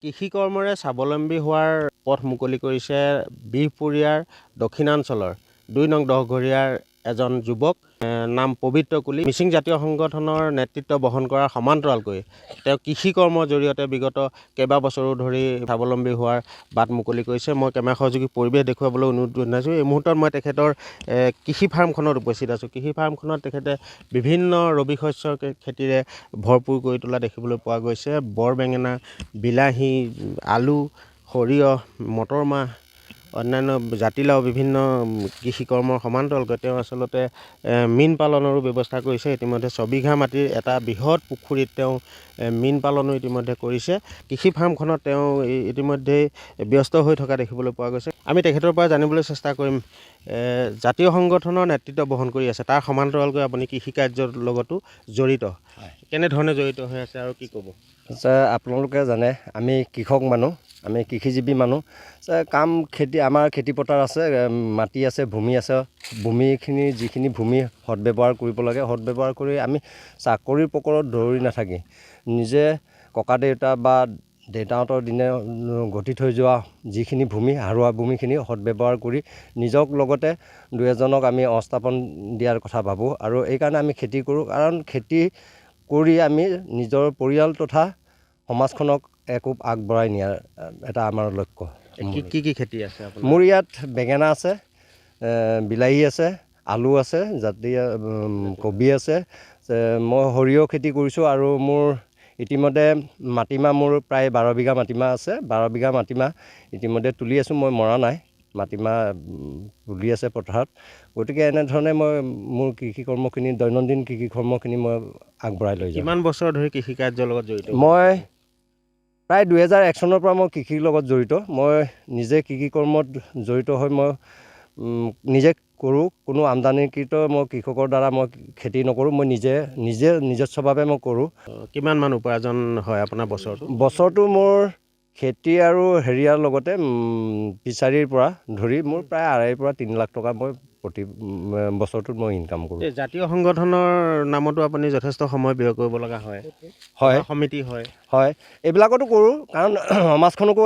কৃষি কৰ্মৰে স্বাৱলম্বী হোৱাৰ পথ মুকলি কৰিছে বিহপুৰীয়াৰ দক্ষিণাঞ্চলৰ ২ নং দহঘৰীয়াৰ এজন যুৱক নাম পবিত্ৰ কুলি। মিচিং জাতীয় সংগঠনৰ নেতৃত্ব বহন কৰাৰ সমান্তৰালকৈ তেওঁ কৃষি কৰ্মৰ জৰিয়তে বিগত কেইবাবছৰো ধৰি স্বাৱলম্বী হোৱাৰ বাট মুকলি কৰিছে। মই কেমেৰা সহযোগী পৰিৱেশ দেখুৱাবলৈ অনুৰোধ জনাইছোঁ। এই মুহূৰ্তত মই তেখেতৰ কৃষি ফাৰ্মখনত উপস্থিত আছোঁ। কৃষি ফাৰ্মখনত তেখেতে বিভিন্ন ৰবি শস্যৰ খেতিৰে ভৰপূৰ কৰি তোলা দেখিবলৈ পোৱা গৈছে। বৰ বেঙেনা, বিলাহী, আলু, সৰিয়হ, মটৰ মাহ, অন্যান্য জাতিলাও বিভিন্ন কৃষি কৰ্মৰ সমান্তৰালকৈ তেওঁ আচলতে মীন পালনৰো ব্যৱস্থা কৰিছে। ইতিমধ্যে ৬ বিঘা মাটিৰ এটা বৃহৎ পুখুৰীত তেওঁ মীন পালনো ইতিমধ্যে কৰিছে। কৃষি ফাৰ্মখনত তেওঁ ইতিমধ্যেই ব্যস্ত হৈ থকা দেখিবলৈ পোৱা গৈছে। আমি তেখেতৰ পৰা জানিবলৈ চেষ্টা কৰিম জাতীয় সংগঠনৰ নেতৃত্ব বহন কৰি আছে, তাৰ সমান্তৰালকৈ আপুনি কৃষি কাৰ্যৰ লগতো জড়িত, কেনেধৰণে জড়িত হৈ আছে আৰু কি ক'ব? আপোনালোকে জানে আমি কৃষক মানুহ, আমি কৃষিজীৱী মানুহ। কাম খেতি, আমাৰ খেতি পথাৰ আছে, মাটি আছে, ভূমি আছে। ভূমিখিনি যিখিনি ভূমি সদব্যৱহাৰ কৰিব লাগে, সদব্যৱহাৰ কৰি আমি চাকৰিৰ পকৰত দৌৰি নাথাকি নিজে ককা দেউতা বা দেউতাহঁতৰ দিনে গঢ়ি থৈ যোৱা যিখিনি ভূমি, সাৰুৱা ভূমিখিনি সদব্যৱহাৰ কৰি নিজক লগতে ২-এজনক আমি সংস্থাপন দিয়াৰ কথা ভাবোঁ। আৰু এইকাৰণে আমি খেতি কৰোঁ, কাৰণ খেতি কৰি আমি নিজৰ পৰিয়াল তথা সমাজখনক একো আগবঢ়াই নিয়াৰ এটা আমাৰ লক্ষ্য। কি খেতি আছে আপোনাৰ? মোৰ ইয়াত বেঙেনা আছে, বিলাহী আছে, আলু আছে, জাতীয় কবি আছে। মই সৰিয়হ খেতি কৰিছোঁ আৰু মোৰ ইতিমধ্যে মাটিমাহ মোৰ প্ৰায় ১২ বিঘা মাটিমাহ আছে। ১২ বিঘা মাটিমাহ ইতিমধ্যে তুলি আছোঁ, মই মৰা নাই। মাটিমাহ তুলি আছে পথাৰত। গতিকে এনেধৰণে মই মোৰ কৃষি কৰ্মখিনি, দৈনন্দিন কৃষি কৰ্মখিনি মই আগবঢ়াই লৈ যাওঁ। কিমান বছৰ ধৰি কৃষি কাৰ্যৰ লগত জড়িত? মই প্ৰায় ২০০১ চনৰ পৰা মই কৃষিৰ লগত জড়িত। মই নিজে কৃষি কৰ্মত জড়িত হৈ মই নিজে কৰোঁ। কোনো আমদানিকৃত মই কৃষকৰ দ্বাৰা মই খেতি নকৰোঁ, মই নিজস্বভাৱে মই কৰোঁ। কিমান মান উপাৰ্জন হয় আপোনাৰ বছৰটো? বছৰটো মোৰ খেতি আৰু হেৰিয়াৰ লগতে ফিচাৰীৰ পৰা ধৰি মোৰ প্ৰায় ২.৫ পৰা ৩ লাখ টকা মই প্ৰতি বছৰটোত মই ইনকাম কৰোঁ। এই জাতীয় সংগঠনৰ নামতো আপুনি যথেষ্ট সময় ব্যয় কৰিব লগা হয়। সমিতি হয়, এইবিলাকতো কৰোঁ, কাৰণ সমাজখনকো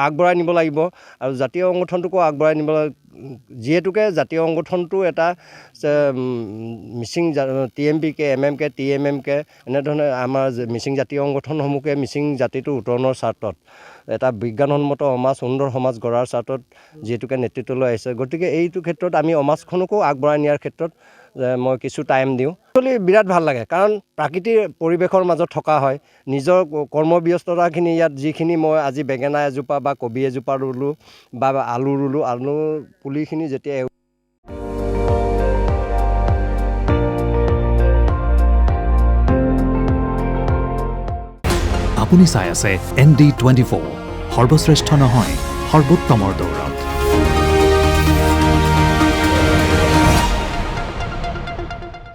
আগবঢ়াই নিব লাগিব আৰু জাতীয় সংগঠনটোকো আগবঢ়াই নিব লাগিব। যিহেতুকে জাতীয় সংগঠনটো এটা মিচিং TMPK, MMK, TMMK এনেধৰণে আমাৰ মিচিং জাতীয় সংগঠনসমূহে মিচিং জাতিটোৰ উত্তৰণৰ স্বাৰ্থত এটা বিজ্ঞানসন্মত সমাজ, সুন্দৰ সমাজ গঢ়াৰ স্বাৰ্থত যিহেতুকে নেতৃত্ব লৈ আহিছে। গতিকে এইটো ক্ষেত্ৰত আমি সমাজখনকো আগবঢ়াই নিয়াৰ ক্ষেত্ৰত মই কিছু টাইম দিওঁ। একচুৱেলি বিৰাট ভাল লাগে, কাৰণ প্ৰাকৃতিক পৰিৱেশৰ মাজত থকা হয়। নিজৰ কৰ্মব্যস্ততাখিনি ইয়াত যিখিনি মই আজি বেঙেনা এজোপা বা কবি এজোপা ৰুলোঁ বা আলু ৰুলোঁ, আলুৰ পুলিখিনি যেতিয়া আপুনি চাই আছে ND24, সৰ্বশ্ৰেষ্ঠ নহয়, সৰ্বোত্তমৰ দৌৰ।